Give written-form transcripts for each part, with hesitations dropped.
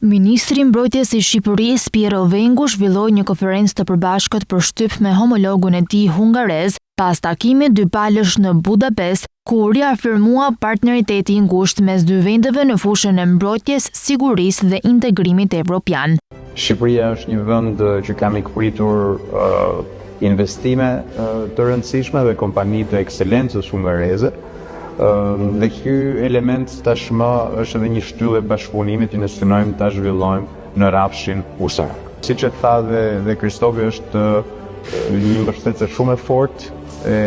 Ministri i Mbrojtjes i Shqipërisë Piero Vengu zhvilloi një konferencë të përbashkët për shtyp me homologun e tij hungarez pas takimit dypalësh në Budapest, ku riafirmua partneriteti i ngushtë mes dy vendeve në fushën e mbrojtjes, sigurisë dhe integrimit evropian. Shqipëria është një vend që ka mikpritur investime të rëndësishme dhe kompani të ekselencës hungareze. Dhe ky element tashmë është edhe një shtyllë e bashkëpunimit që ne synojmë ta zhvillojmë në rrafshin ushtar. Siç e tha dhe Kristofi, është një mbështetëse shumë e fortë e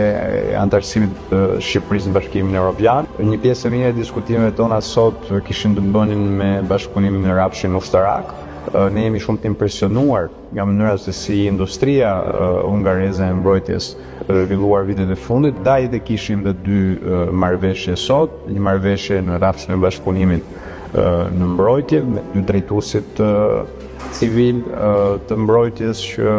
antarësimit të Shqipërisë në Bashkimin Evropian. Një pjesë e mirë e diskutimeve tona sot kishin të bënin me bashkëpunimin në rrafshin ushtarak. Ne jemi shumë të impresionuar nga mënyra se si industria hungareze e mbrojtjes zhvilluar vitet e fundit. Dajt e kishim dhe dy marrëveshje sot, një marrëveshje në rrafshin e bashkëpunimit në mbrojtje me dy drejtuesit civil të mbrojtjes që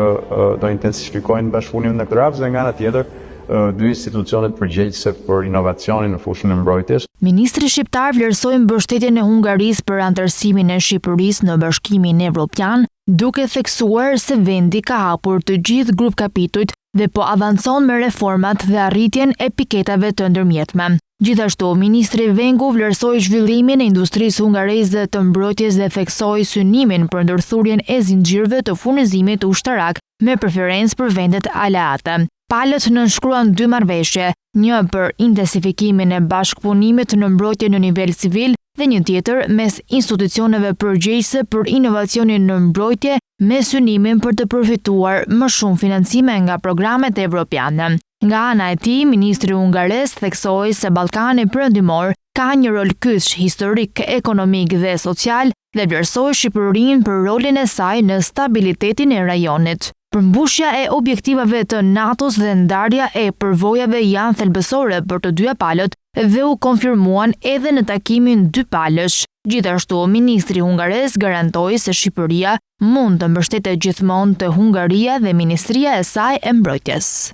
do intensifikojnë bashkëpunimin në këtë rrafsh, dhe nga ana tjetër dy institucionet përgjegjëse për inovacionin në fushën e mbrojtjes. Ministri shqiptar vlerësoi mbështetjen e Hungarisë për antarësimin e Shqipërisë në Bashkimin Evropian, duke theksuar se vendi ka hapur të gjithë grup kapitujt dhe po avancon me reformat dhe arritjen e piketave të ndërmjetme. Gjithashtu, ministri Vengu vlerësoi zhvillimin e industrisë hungareze të mbrojtjes dhe theksoi synimin për ndërthurjen e zinxhirëve të furnizimit ushtarak me preferencë për vendet aleate. Palët nënshkruan dy marrëveshje, një për intensifikimin e bashkëpunimit në mbrojtje në nivel civil dhe një tjetër mes institucioneve përgjegjëse për inovacionin në mbrojtje me synimin për të përfituar më shumë financime nga programet evropiane. Nga ana e tij, ministri hungarez theksoi se Ballkani Perëndimor ka një rol kyç historik, ekonomik dhe social dhe vlerësoi Shqipërinë për rolin e saj në stabilitetin e rajonit. Përmbushja e objektivave të NATO-s dhe ndarja e përvojave janë thelbësore për të dyja palët dhe u konfirmuan edhe në takimin dypalësh. Gjithashtu, ministri hungarez garantoi se Shqipëria mund të mbështetet gjithmonë te Hungaria dhe ministria e saj e mbrojtjes.